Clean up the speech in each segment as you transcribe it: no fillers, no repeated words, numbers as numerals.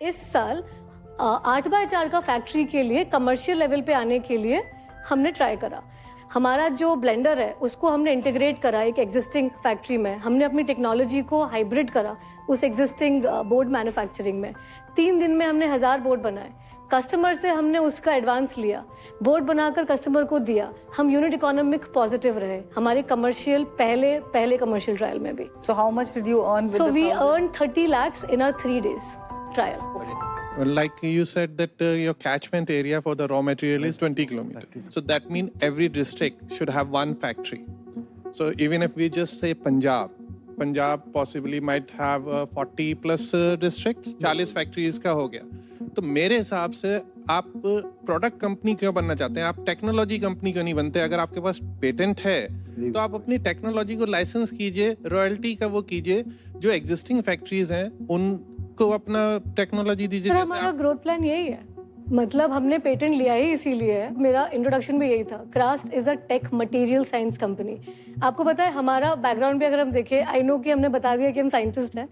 इस साल 8x4 का फैक्ट्री के लिए कमर्शियल लेवल पे आने के लिए हमने ट्राई करा। हमारा जो ब्लेंडर है उसको हमने इंटीग्रेट करा एक एग्जिस्टिंग फैक्ट्री में। हमने अपनी टेक्नोलॉजी को हाइब्रिड करा उस एग्जिस्टिंग बोर्ड मैन्युफैक्चरिंग में। 3 दिन में हमने 1000 बोर्ड बनाए। कस्टमर से हमने उसका एडवांस लिया, बोर्ड बनाकर कस्टमर को दिया। हम यूनिट इकोनॉमिक पॉजिटिव रहे हमारे कमर्शियल पहले कमर्शियल ट्रायल में भी। So how much did you earn with So the we 1,000? earned 30 lakhs in our 3 days trial. Well, like you said that your catchment area for the raw material is 20 kilometers. So that means every district should have one factory. So even if we just say Punjab possibly might have 40 plus districts, 40 factories का हो गया। तो मेरे हिसाब से आप product company क्यों बनना चाहते हैं? आप टेक्नोलॉजी कंपनी क्यों नहीं बनते? अगर आपके पास पेटेंट है तो आप अपनी टेक्नोलॉजी को लाइसेंस कीजिए, रॉयल्टी का वो कीजिए, जो एग्जिस्टिंग फैक्ट्रीज हैं उनको अपना टेक्नोलॉजी दीजिए। सर हमारा ग्रोथ प्लान यही है, मतलब हमने पेटेंट लिया ही इसीलिए है। मेरा इंट्रोडक्शन भी यही था। Craste is a tech material science company. आपको पता है हमारा बैकग्राउंड भी अगर हम देखें, आई नो कि हमने बता दिया कि हम साइंटिस्ट हैं,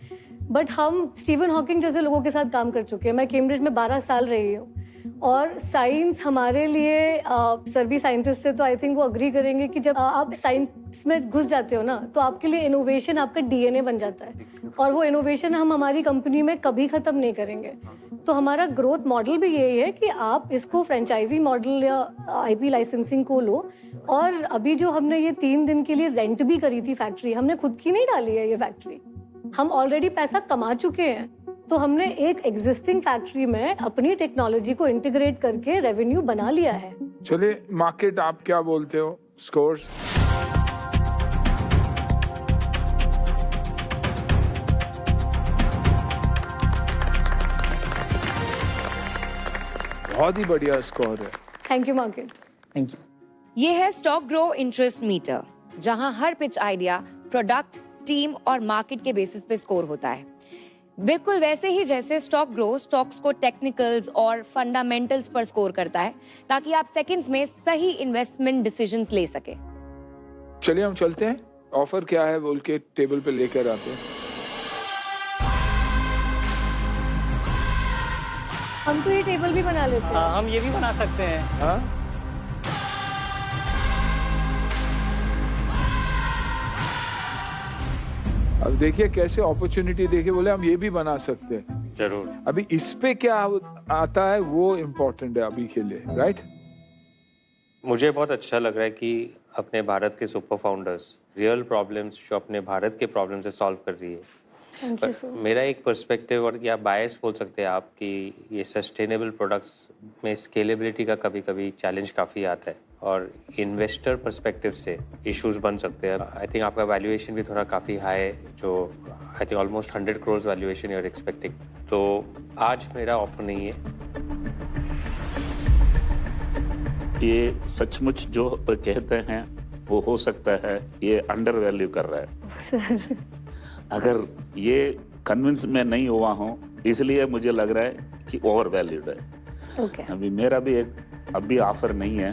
बट हम स्टीवन हॉकिंग जैसे लोगों के साथ काम कर चुके हैं। मैं कैम्ब्रिज में 12 साल रही हूँ और साइंस हमारे लिए सर भी साइंटिस्ट है तो आई थिंक वो अग्री करेंगे कि जब आप साइंस में घुस जाते हो ना तो आपके लिए इनोवेशन आपका डीएनए बन जाता है और वो इनोवेशन हम हमारी कंपनी में कभी ख़त्म नहीं करेंगे। तो हमारा ग्रोथ मॉडल भी यही है कि आप इसको फ्रेंचाइजी मॉडल या आईपी लाइसेंसिंग को लो। और अभी जो हमने ये 3 दिन के लिए रेंट भी करी थी फैक्ट्री, हमने खुद की नहीं डाली है ये फैक्ट्री, हम ऑलरेडी पैसा कमा चुके हैं। तो हमने एक एग्जिस्टिंग फैक्ट्री में अपनी टेक्नोलॉजी को इंटीग्रेट करके रेवेन्यू बना लिया है। चलिए मार्केट आप क्या बोलते हो? स्कोर्स बहुत ही बढ़िया स्कोर है। Thank you market. Thank you. ये है स्टॉक ग्रो इंटरेस्ट मीटर, जहां हर पिच आइडिया प्रोडक्ट, टीम और मार्केट के बेसिस पे स्कोर होता है। बिल्कुल वैसे ही जैसे स्टॉक ग्रो स्टॉक्स को टेक्निकल्स और फंडामेंटल्स पर स्कोर करता है ताकि आप सेकंड्स में सही इन्वेस्टमेंट डिसीजंस ले सके। चलिए हम चलते हैं, ऑफर क्या है बोल के टेबल पे लेकर आते हैं। हम तो ये टेबल भी बना लेते हैं। हम ये भी बना सकते हैं। हाँ अब देखिए कैसे अपॉर्चुनिटी देखिए, बोले हम ये भी बना सकते हैं। जरूर। अभी इस पे क्या आता है वो इम्पोर्टेंट है अभी के लिए, राइट? मुझे बहुत अच्छा लग रहा है कि अपने भारत के सुपर फाउंडर्स रियल प्रॉब्लम्स जो अपने भारत के प्रॉब्लम से सॉल्व कर रही है। Thank you sir. मेरा एक पर्सपेक्टिव और या बायस बोल सकते हैं आप कि ये सस्टेनेबल प्रोडक्ट्स में स्केलेबिलिटी का कभी कभी चैलेंज काफ़ी आता है और इन्वेस्टर पर्सपेक्टिव से इश्यूज बन सकते हैं। आई थिंक आपका वैल्यूएशन भी थोड़ा काफ़ी हाई है, जो I think almost 100 crore valuation you are expecting. तो आज मेरा ऑफर नहीं है। ये सचमुच जो कहते हैं वो हो सकता है ये अंडर वैल्यू कर रहा है सर अगर ये कन्विंस में नहीं हुआ हूँ इसलिए मुझे लग रहा है कि ओवर वैल्यूड है। ओके। अभी मेरा भी अभी ऑफर नहीं है।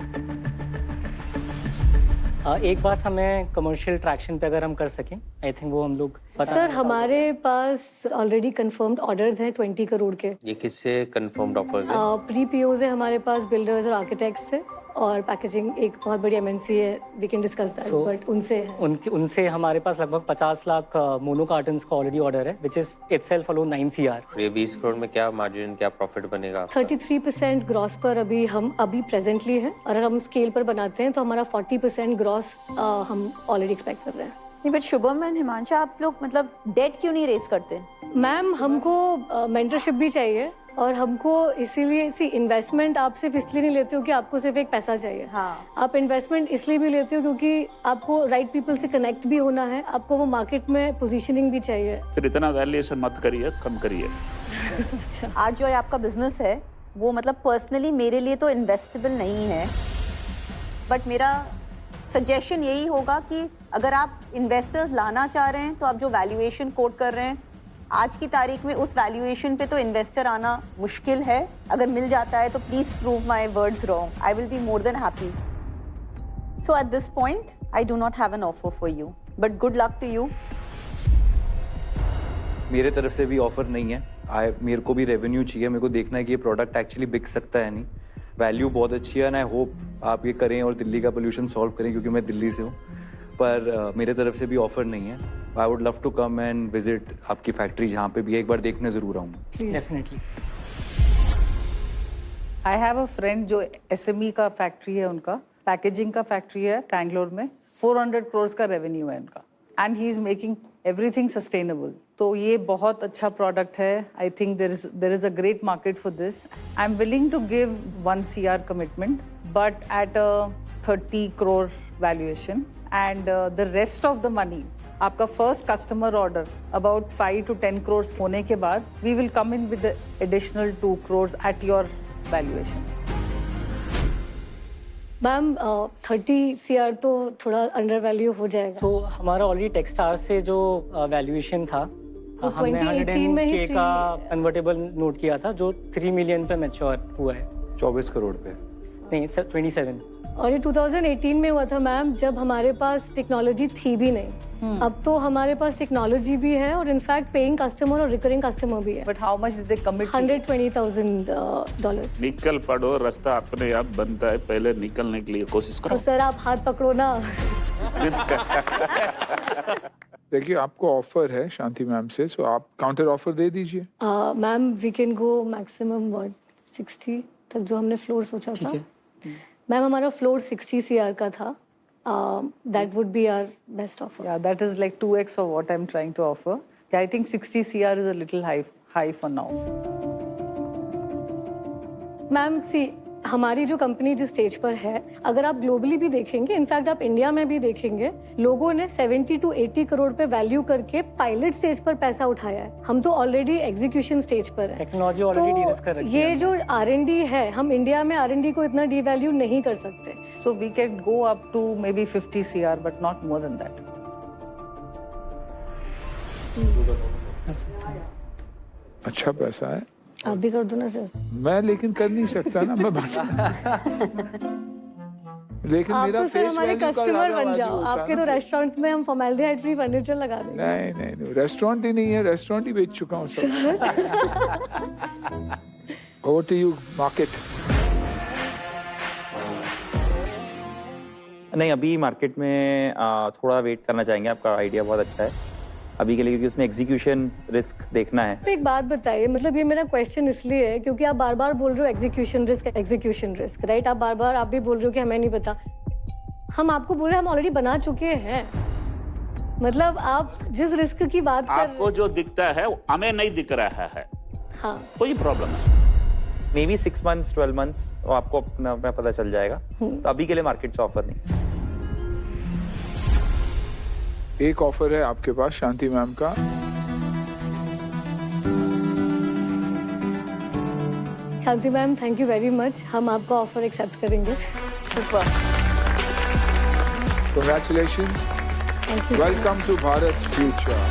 एक बात हमें कमर्शियल ट्रैक्शन पे अगर हम कर सकें, आई थिंक वो हम लोग सर हमारे पास ऑलरेडी कंफर्म्ड ऑर्डर्स हैं 20 करोड़ के। ये किससे कंफर्म्ड ऑफर्स है? प्री पीओज है हमारे पास बिल्डर्स और आर्किटेक्ट्स से, और पैकेजिंग एक बहुत बड़ी एमएनसी है, we can discuss that, but उनसे है। उनसे हमारे पास लगभग 50 लाख मोनो कार्टन्स का ऑलरेडी ऑर्डर है, which is itself alone 9 CR। ये 20 करोड़ में क्या मार्जिन, क्या प्रॉफिट बनेगा? 33% ग्रॉस पर हम अभी प्रेजेंटली है, और अगर हम स्केल पर बनाते हैं तो हमारा 40% ग्रॉस हम ऑलरेडी एक्सपेक्ट कर रहे हैं। नहीं बट शुभम एंड हिमांशु आप लोग मतलब डेट क्यों नहीं रेज करते? मैम हमको मेंटरशिप भी चाहिए और हमको इसीलिए इन्वेस्टमेंट आप सिर्फ इसलिए नहीं लेते हो कि आपको सिर्फ एक पैसा चाहिए। हाँ। आप इन्वेस्टमेंट इसलिए भी लेते हो क्योंकि आपको राइट पीपल से कनेक्ट भी होना है, आपको वो मार्केट में पोजीशनिंग भी चाहिए। फिर इतना वैल्यूएशन मत करिए, कम करिए। आज जो आपका बिजनेस है वो मतलब पर्सनली मेरे लिए तो इन्वेस्टेबल नहीं है, बट मेरा सजेशन यही होगा कि अगर आप इन्वेस्टर्स लाना चाह रहे हैं तो आप जो वैल्यूएशन कोट कर रहे हैं आज की तारीख में उस वैल्यूएशन पे तो इन्वेस्टर आना मुश्किल है। अगर मिल जाता है तो please prove my words wrong, I will be more than happy. So at this point I do not have an offer for you, but good luck to you. मेरे तरफ से भी ऑफर नहीं है। मेरे को भी रेवेन्यू चाहिए, मेरे को देखना है कि ये प्रोडक्ट एक्चुअली बिक सकता है नहीं। वैल्यू बहुत अच्छी है एंड आई होप आप ये करें और दिल्ली का पोल्यूशन सॉल्व करें, क्योंकि मैं दिल्ली से हूँ। पर मेरे तरफ से भी ऑफर नहीं है। I would love to come and visit आपकी फैक्ट्री जहाँ पे भी, एक बार देखने ज़रूर आऊँगा। Definitely. I have a friend जो SME का फैक्ट्री है, उनका पैकेजिंग का फैक्ट्री है बैंगलोर में, 400 करोड़ का रेवेन्यू है उनका, and he is making everything sustainable. तो ये बहुत अच्छा प्रोडक्ट है। I think there is a great market for this. I am willing to give 1 CR commitment, but at a 30 crore valuation, and the rest of the money, आपका first customer order about 5 to 10 crore होने के बाद we will come in with additional 2 crore at your valuation. Ma'am 30 CR तो थोड़ा under value हो जाएगा। सो हमारा already टेक्सटार से जो वैल्यूएशन था, हमने 2018 में ही 100K का कन्वर्टेबल नोट किया था, जो 3 मिलियन पे मैच्योर हुआ है। 24 करोड़ पे नहीं सर, 27। और ये 2018 में हुआ था मैम, जब हमारे पास टेक्नोलॉजी थी भी नहीं। अब तो हमारे पास टेक्नोलॉजी भी है और इनफैक्ट पेइंग कस्टमर और रिकरिंग कस्टमर भी है। But how much did they commit? $120,000। निकल पड़ो, रास्ता अपने आप बनता है, पहले निकलने के लिए कोशिश तो करो। सर आप हाथ पकड़ो ना। देखिए आपको ऑफर है शांति मैम से, सो आप काउंटर ऑफर दे दीजिए। Ma'am we can go maximum 60 तक जो हमने फ्लोर सोचा था। मैम हमारा फ्लोर 60 CR का था। That would be our best offer. Yeah, that is like 2x of what I'm trying to offer. Yeah, I think 60 CR is a little high for now. Ma'am see, हमारी जो company जिस stage पर है, अगर आप globally भी देखेंगे, in fact आप इंडिया में भी देखेंगे, लोगों ने 70 to 80 करोड़ पे वैल्यू करके पायलट स्टेज पर पैसा उठाया है। हम तो ऑलरेडी एग्जीक्यूशन स्टेज पर है। टेक्नोलॉजी ऑलरेडी डी-रिस्क कर रखी है। ये जो R&D है, हम इंडिया में R&D को इतना डीवैल्यू नहीं कर सकते। So we can go up to maybe 50 CR, but not more than that. कर सकते हैं। अच्छा पैसा है, आप भी कर दो ना सर। मैं लेकिन कर नहीं सकता ना, मैं लेकिन आप मेरा तो सर फेस हमारे वैल्यू का कस्टमर ज्यादा बन value जाओ। होता है आपके ना तो फिर। रेस्टोरेंट्स में हम फॉर्मेल्डिहाइड फ्री फर्नीचर लगा देंगे। नहीं, रेस्टोरेंट ही नहीं है, रेस्टोरेंट ही बेच चुका हूँ सब। Over to you market. नहीं, अभी मार्केट में थोड़ा वेट करना चाहेंगे। आपका आइडिया बहुत अच्छा है अभी के लिए, क्योंकि उसमें एग्जीक्यूशन रिस्क देखना है। एक बात बताइए, मतलब ये मेरा क्वेश्चन इसलिए है क्योंकि आप बार बार बोल रहे हो एग्जीक्यूशन रिस्क, राइट? आप बार बार आप भी बोल रहे हो कि हमें नहीं पता। हम आपको बोल रहे हैं हम ऑलरेडी बना चुके हैं। मतलब आप जिस रिस्क की बात कर आपको जो दिखता है वो हमें नहीं दिख रहा है। हाँ, कोई प्रॉब्लम है। मे बी 6 months 12 months और आपको अपना पता चल जाएगा। तो अभी के लिए मार्केट से ऑफर नहीं। एक ऑफर है आपके पास शांति मैम का। Shanti ma'am thank you very much. हम आपका ऑफर एक्सेप्ट करेंगे। Super. Congratulations. Thank you. Welcome to Bharat's future.